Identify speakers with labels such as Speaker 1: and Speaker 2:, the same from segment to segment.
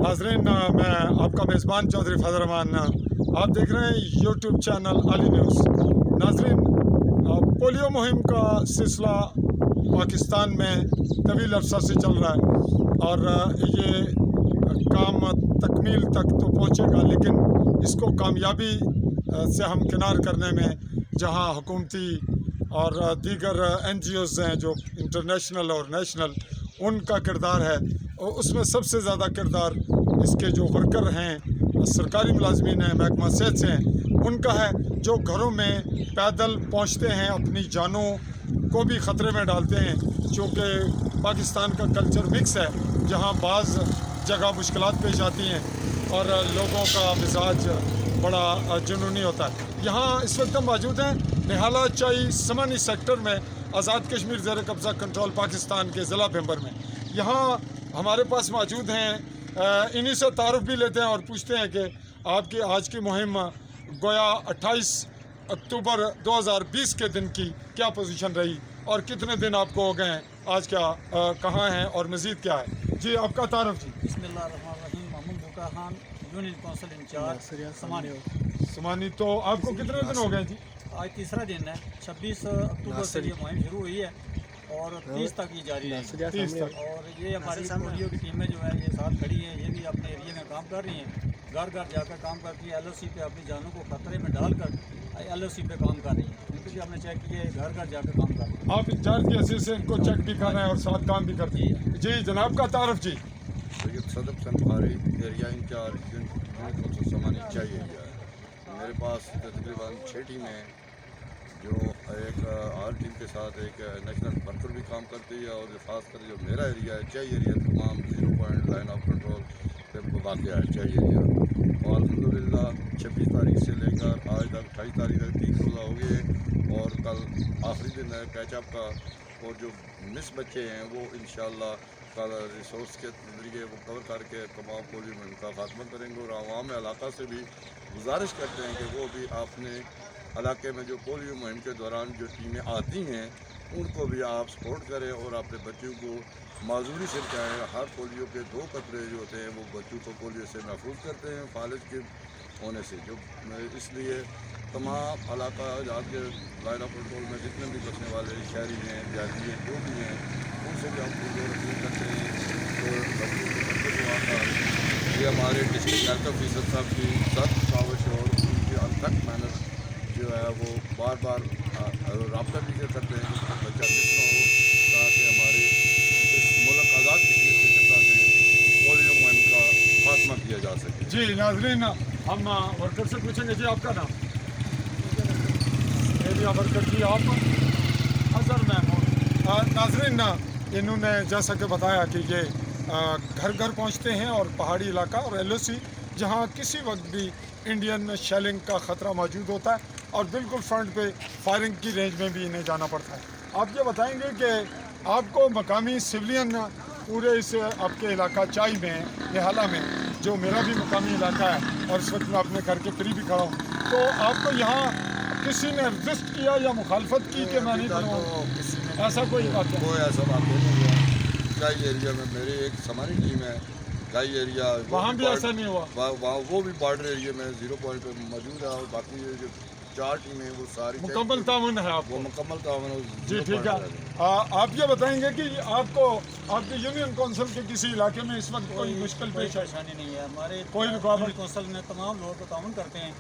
Speaker 1: नाजरीन, मैं आपका मेज़बान चौधरी फजल रहमान। आप देख रहे हैं यूट्यूब चैनल अली न्यूज़। नाजरीन, पोलियो मुहिम का सिलसिला पाकिस्तान में तवील अरसा से चल रहा है और ये काम तकमील तक तो पहुँचेगा, लेकिन इसको कामयाबी से हमकिनार करने में जहाँ हुकूमती और दीगर NGOs हैं जो इंटरनेशनल और नेशनल, उनका किरदार है, और उसमें सबसे ज़्यादा किरदार इसके जो वर्कर हैं, सरकारी मुलाजमीन हैं, महकमा सेहत से हैं, उनका है, जो घरों में पैदल पहुंचते हैं, अपनी जानों को भी ख़तरे में डालते हैं। चूँकि पाकिस्तान का कल्चर मिक्स है, जहां बाज़ जगह मुश्किलात पेश आती हैं और लोगों का मिजाज बड़ा जुनूनी होता है। यहाँ इस वक्त हम मौजूद हैं निहाला चाई समानी सेक्टर में, आज़ाद कश्मीर ज़ेर कब्ज़ा कंट्रोल पाकिस्तान के ज़िला भेम्बर में। यहाँ हमारे पास मौजूद हैं, इन्हीं से तारुफ भी लेते हैं और पूछते हैं कि आपकी आज की मुहिम गोया 28 अक्टूबर 2020 के दिन की क्या पोजीशन रही और कितने दिन आपको हो गए हैं, आज क्या कहाँ हैं और मज़ीद क्या है? जी, आपका तारुफ जी।
Speaker 2: बिस्मिल्लाहिर्रहमानिर्रहीम। मोहम्मद बुका खान, यूनियन काउंसिल इंचार्ज
Speaker 1: समानी। तो आपको कितने दिन हो गए जी?
Speaker 2: आज तीसरा दिन है। 26 अक्टूबर से ये मुहिम शुरू हुई है और 30 तक ये जारी रहेगी।
Speaker 1: 30 तक।
Speaker 2: और ये हमारी पोलियो की टीमें जो है ये साथ खड़ी हैं, ये भी अपने एरिया में काम कर रही हैं, घर घर जाकर काम करती है, LOC पे अपनी जानों को खतरे में डालकर LOC पे काम कर रही हैं। इनको भी हमने चेक किया, घर घर जाकर काम कर रही हैं।
Speaker 1: आप इंचार्ज की हैसियत से इनको चेक भी कर रहे हैं और साथ काम भी करती है। जी, जनाब का तारुफ जी।
Speaker 3: सैयद सदक संभारी एरिया इंचार्ज समानी चाहिए। मेरे पास तकरीबन 6 टीमें हैं, जो एक हर टीम के साथ एक नेशनल वर्कर भी काम करती है, और ख़ास कर जो मेरा एरिया है चाई एरिया, तमाम 0 पॉइंट लाइन ऑफ कंट्रोल पे वाक़ है चाई एरिया। और अल्हम्दुलिल्लाह 26 तारीख से लेकर आज तक 28 तारीख तक 3 रोज़ा हो गए, और कल आखिरी दिन है कैचअप का। और जो मिस बच्चे हैं वो इंशाअल्लाह कल रिसोर्स के ज़रिए वो कवर करके तमाम पोलियो मुहिम का खात्मा करेंगे। और आवाम इलाका से भी गुजारिश करते हैं कि वो भी अपने इलाके में जो पोलियो मुहिम के दौरान जो टीमें आती हैं उनको भी आप सपोर्ट करें और अपने बच्चों को माजूरी से बचाएँ। हर पोलियो के 2 कतरे जो होते हैं वो बच्चों को पोलियो से महफूज करते हैं फालिज के होने से। जो इसलिए तमाम इलाका आजाद के लाइन ऑफ कंट्रोल में जितने भी बसने वाले शहरी हैं, देहाती हैं, जो भी हैं, उनसे भी हम पोलियो रखूँ करते हैं। तो ये हमारे डिस्ट्रिक्ट हेल्थ ऑफिसर साहब की सख्त काविश और उनकी अथक मेहनत जो है वो बार बार रब्ता भी करते हैं कि बच्चा किस तरह हो, ताकि हमारे इस मुल्क आज़ाद कश्मीर के खिता से पोलियो मुहिम का खात्मा किया जा सके।
Speaker 1: जी नाजरीन, हम वर्कर से पूछेंगे। जी, आपका नाम? एरिया वर्कर जी, आप? अजहर महमूद। नाजरीन, इन्होंने जैसा कि बताया कि ये घर घर पहुंचते हैं और पहाड़ी इलाका और LOC जहां किसी वक्त भी इंडियन शेलिंग का ख़तरा मौजूद होता है और बिल्कुल फ्रंट पे फायरिंग की रेंज में भी इन्हें जाना पड़ता है। आप ये बताएंगे कि आपको मकामी सिविलियन पूरे इस आपके इलाका चाई में, निहाला में, जो मेरा भी मकामी इलाका है और इस वक्त मैं अपने घर के करीब ही खड़ा हूँ, तो आपको यहाँ किसी ने रजिस्ट किया या मुखालफत की कि मैं नहीं करूँगा, ऐसा कोई बात है?
Speaker 3: कोई ऐसा बात नहीं हुआ। चाई एरिया में मेरी एक समानी टीम है, चाई एरिया
Speaker 1: वहाँ भी ऐसा नहीं हुआ?
Speaker 3: वहाँ वो भी बॉर्डर एरिया में 0 पॉइंट पर मौजूद है, और बाकी जो 4 टीमें वो सारी
Speaker 1: मुकम्मल ताउन है आपको?
Speaker 3: वो मुकम्मल ताउन है।
Speaker 1: जी, ठीक है। आप ये बताएंगे कि आपको आपके यूनियन काउंसिल के किसी इलाके में इस वक्त कोई मुश्किल पेश है?
Speaker 2: परेशानी नहीं है। हमारे
Speaker 1: कोई रुकावट?
Speaker 2: काउंसिल में तमाम लोग ताउन करते हैं,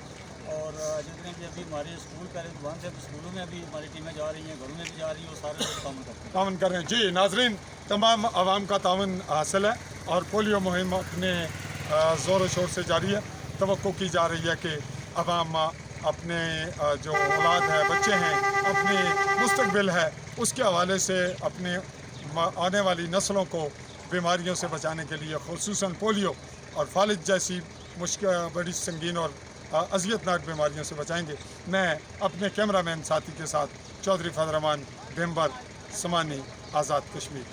Speaker 2: और जितने भी अभी हमारे स्कूल पहले दुकान से स्कूलों में अभी हमारी टीमें जा रही हैं, घरों में भी जा रही हैं, वो सारे लोग ताउन करते हैं।
Speaker 1: ताउन कर रहे हैं। जी नाजरीन, तमाम आवाम का ताउन हासिल है और पोलियो मुहिम अपने ज़ोर शोर से जारी है। तवक्को की जा रही है कि आवाम अपने जो औलाद है, बच्चे हैं, अपनी मुस्तकबिल है, उसके हवाले से अपने आने वाली नस्लों को बीमारियों से बचाने के लिए खुसूसन पोलियो और फालिज जैसी मुश्किल बड़ी संगीन और अज़ियतनाक बीमारियों से बचाएंगे। मैं अपने कैमरामैन साथी के साथ चौधरी फजल रहमान, भेम्बर, समानी, आज़ाद कश्मीर।